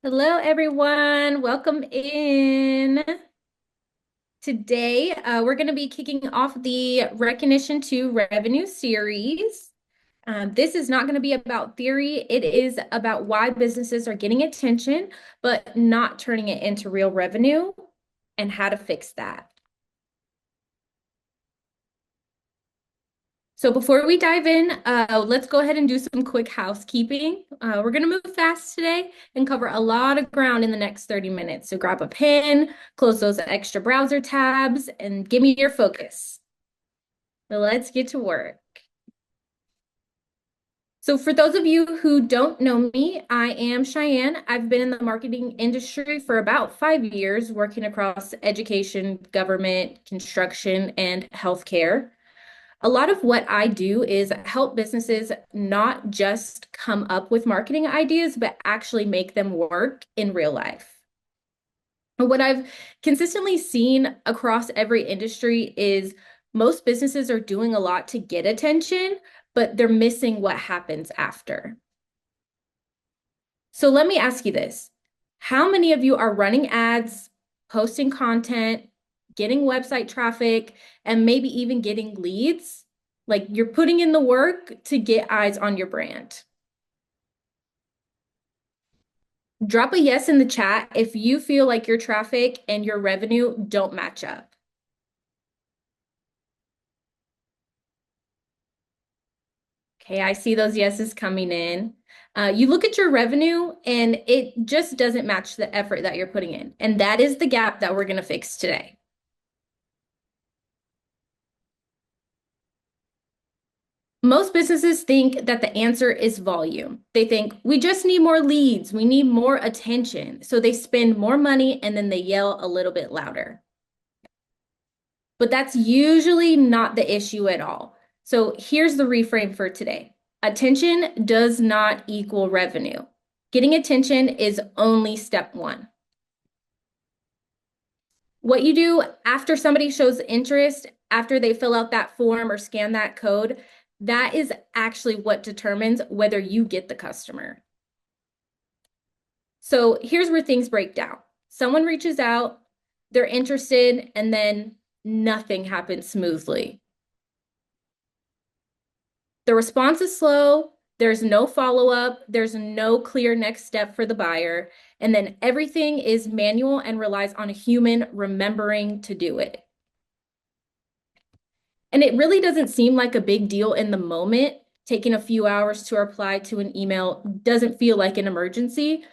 Hello, everyone. Welcome in. Today, we're going to be kicking off the Recognition to Revenue series. This is not going to be about theory. It is about why businesses are getting attention, but not turning it into real revenue and how to fix that. So before we dive in, let's go ahead and do some quick housekeeping. We're going to move fast today and cover a lot of ground in the next 30 minutes. So grab a pen, close those extra browser tabs, and give me your focus. So let's get to work. So for those of you who don't know me, I am Cheyenne. I've been in the marketing industry for about 5 years, working across education, government, construction, and healthcare. A lot of what I do is help businesses not just come up with marketing ideas, but actually make them work in real life. And what I've consistently seen across every industry is most businesses are doing a lot to get attention, but they're missing what happens after. So let me ask you this. How many of you are running ads, posting content, getting website traffic, and maybe even getting leads? Like you're putting in the work to get eyes on your brand. Drop a yes in the chat if you feel like your traffic and your revenue don't match up. Okay, I see those yeses coming in. You look at your revenue and it just doesn't match the effort that you're putting in. And that is the gap that we're going to fix today. Most businesses think that the answer is volume. They think we just need more leads, we need more attention. So they spend more money and then they yell a little bit louder. But that's usually not the issue at all. So here's the reframe for today. Attention does not equal revenue. Getting attention is only step one. What you do after somebody shows interest, after they fill out that form or scan that code, that is actually what determines whether you get the customer. So here's where things break down. Someone reaches out, they're interested, and then nothing happens smoothly. The response is slow, there's no follow-up, there's no clear next step for the buyer, and then everything is manual and relies on a human remembering to do it. And it really doesn't seem like a big deal in the moment. Taking a few hours to reply to an email doesn't feel like an emergency,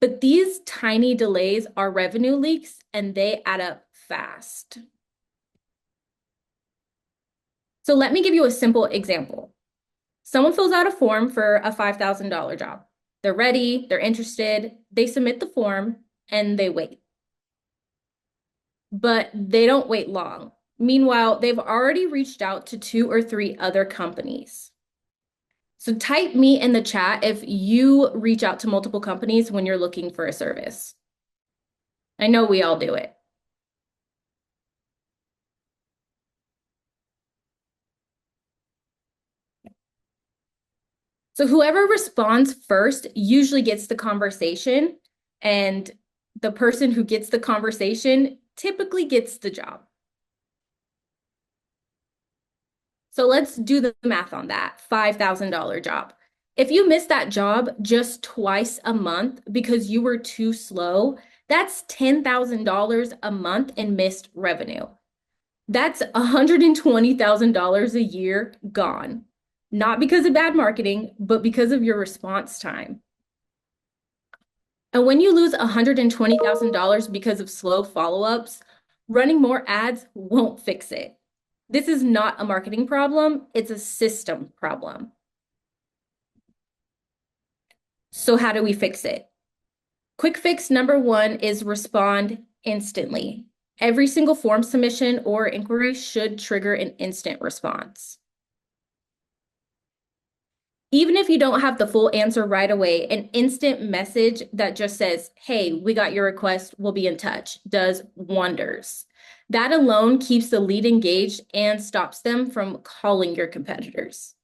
but these tiny delays are revenue leaks and they add up fast. So let me give you a simple example. Someone fills out a form for a $5,000 job. They're ready, they're interested, they submit the form, and they wait. But they don't wait long. Meanwhile, they've already reached out to 2 or 3 other companies. So type me in the chat if you reach out to multiple companies when you're looking for a service. I know we all do it. So whoever responds first usually gets the conversation, and the person who gets the conversation typically gets the job. So let's do the math on that $5,000 job. If you miss that job just twice a month because you were too slow, that's $10,000 a month in missed revenue. That's $120,000 a year gone. Not because of bad marketing, but because of your response time. And when you lose $120,000 because of slow follow-ups, running more ads won't fix it. This is not a marketing problem, it's a system problem. So how do we fix it? Quick fix number one is respond instantly. Every single form submission or inquiry should trigger an instant response. Even if you don't have the full answer right away, an instant message that just says, hey, we got your request, we'll be in touch, does wonders. That alone keeps the lead engaged and stops them from calling your competitors.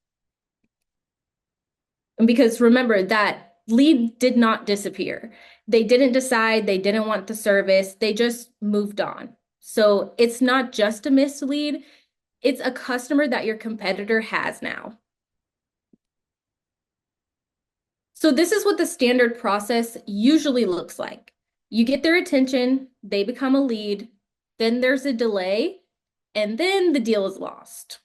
And because remember that lead did not disappear. They didn't decide they didn't want the service. They just moved on. So it's not just a missed lead. It's a customer that your competitor has now. So this is what the standard process usually looks like. You get their attention, they become a lead, then there's a delay, and then the deal is lost.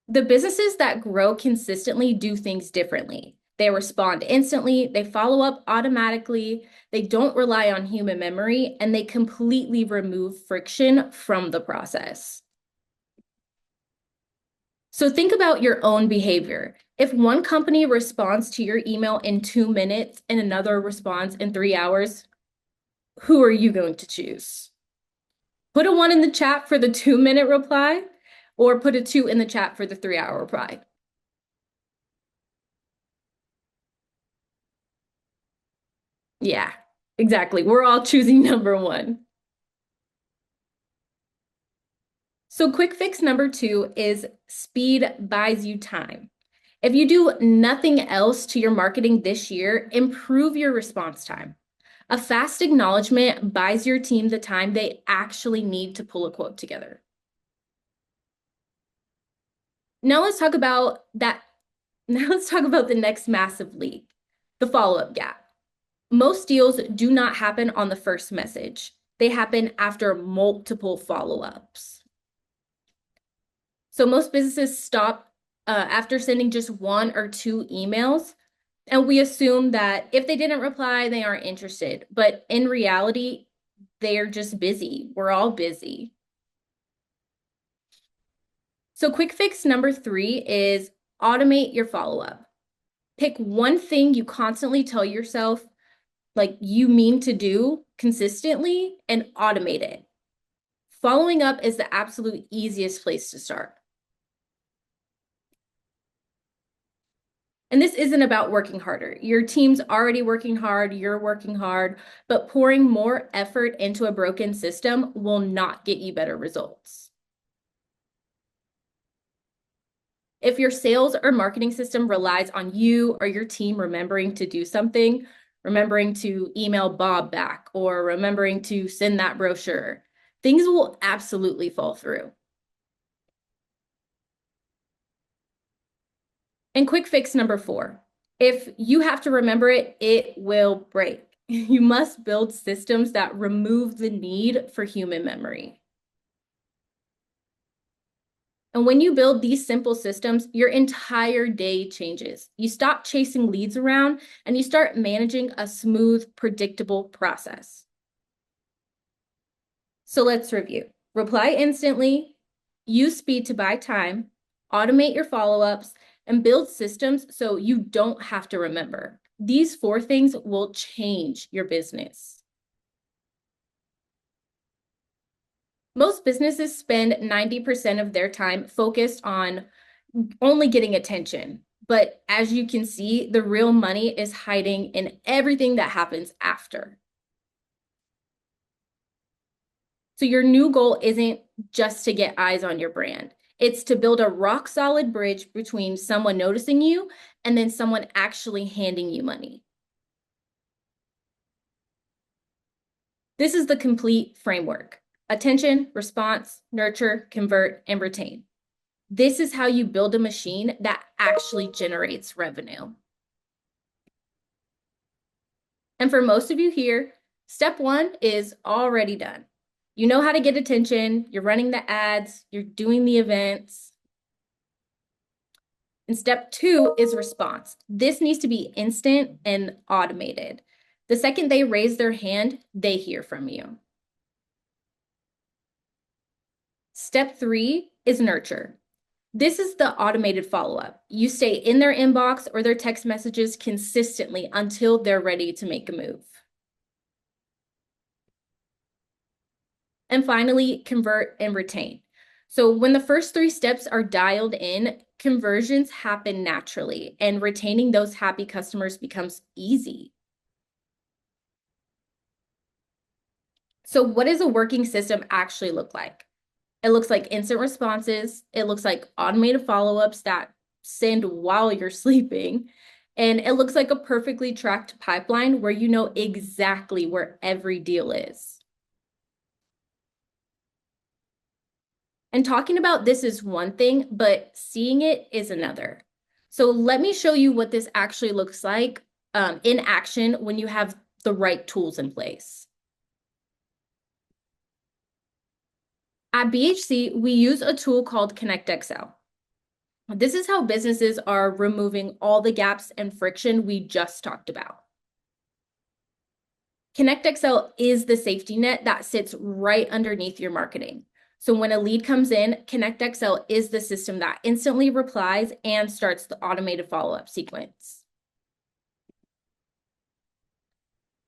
The businesses that grow consistently do things differently. They respond instantly, they follow up automatically, they don't rely on human memory, and they completely remove friction from the process. So think about your own behavior. If one company responds to your email in 2 minutes and another responds in 3 hours, who are you going to choose? Put a 1 in the chat for the 2-minute reply, or put a 2 in the chat for the 3-hour reply. Yeah, exactly. We're all choosing number 1. So quick fix number 2 is speed buys you time. If you do nothing else to your marketing this year, improve your response time. A fast acknowledgement buys your team the time they actually need to pull a quote together. Now let's talk about that. Now let's talk about the next massive leak, the follow-up gap. Most deals do not happen on the first message. They happen after multiple follow-ups. So most businesses stop after sending just 1 or 2 emails. And we assume that if they didn't reply, they aren't interested. But in reality, they are just busy. We're all busy. So quick fix number 3 is automate your follow-up. Pick one thing you constantly tell yourself, like you mean to do consistently, and automate it. Following up is the absolute easiest place to start. And this isn't about working harder. Your team's already working hard, you're working hard, but pouring more effort into a broken system will not get you better results. If your sales or marketing system relies on you or your team remembering to do something, remembering to email Bob back or remembering to send that brochure, things will absolutely fall through. And quick fix number 4. If you have to remember it, it will break. You must build systems that remove the need for human memory. And when you build these simple systems, your entire day changes. You stop chasing leads around and you start managing a smooth, predictable process. So let's review. Reply instantly, use speed to buy time, automate your follow-ups, and build systems so you don't have to remember. These 4 things will change your business. Most businesses spend 90% of their time focused on only getting attention. But as you can see, the real money is hiding in everything that happens after. So your new goal isn't just to get eyes on your brand. It's to build a rock solid bridge between someone noticing you and then someone actually handing you money. This is the complete framework: attention, response, nurture, convert, and retain. This is how you build a machine that actually generates revenue. And for most of you here, step 1 is already done. You know how to get attention, you're running the ads, you're doing the events. And step 2 is response. This needs to be instant and automated. The second they raise their hand, they hear from you. Step 3 is nurture. This is the automated follow-up. You stay in their inbox or their text messages consistently until they're ready to make a move. And finally, convert and retain. So when the first 3 steps are dialed in, conversions happen naturally, and retaining those happy customers becomes easy. So what does a working system actually look like? It looks like instant responses. It looks like automated follow-ups that send while you're sleeping. And it looks like a perfectly tracked pipeline where you know exactly where every deal is. And talking about this is one thing, but seeing it is another. So let me show you what this actually looks like in action when you have the right tools in place. At BHC, we use a tool called ConnectXL. This is how businesses are removing all the gaps and friction we just talked about. ConnectXL is the safety net that sits right underneath your marketing. So when a lead comes in, ConnectXL is the system that instantly replies and starts the automated follow-up sequence.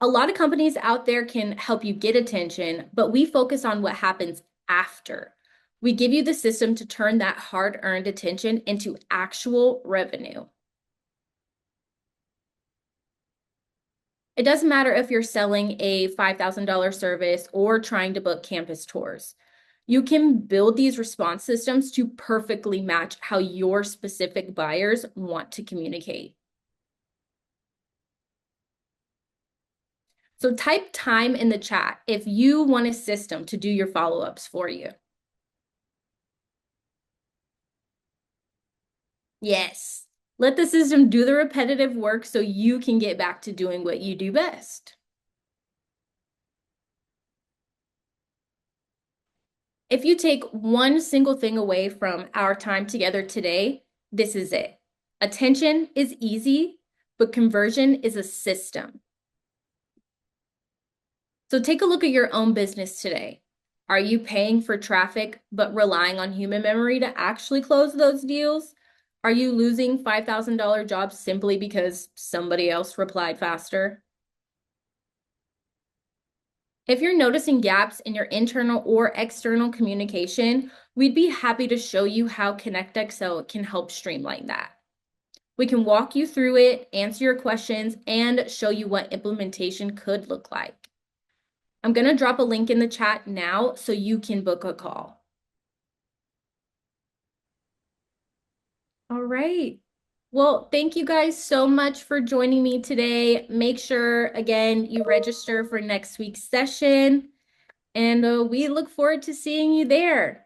A lot of companies out there can help you get attention, but we focus on what happens after. We give you the system to turn that hard-earned attention into actual revenue. It doesn't matter if you're selling a $5,000 service or trying to book campus tours. You can build these response systems to perfectly match how your specific buyers want to communicate. So type time in the chat if you want a system to do your follow-ups for you. Yes. Let the system do the repetitive work so you can get back to doing what you do best. If you take one single thing away from our time together today, this is it. Attention is easy, but conversion is a system. So take a look at your own business today. Are you paying for traffic, but relying on human memory to actually close those deals? Are you losing $5,000 jobs simply because somebody else replied faster? If you're noticing gaps in your internal or external communication, we'd be happy to show you how ConnectXL can help streamline that. We can walk you through it, answer your questions, and show you what implementation could look like. I'm going to drop a link in the chat now so you can book a call. All right. Well, thank you guys so much for joining me today. Make sure, again, you register for next week's session, and we look forward to seeing you there.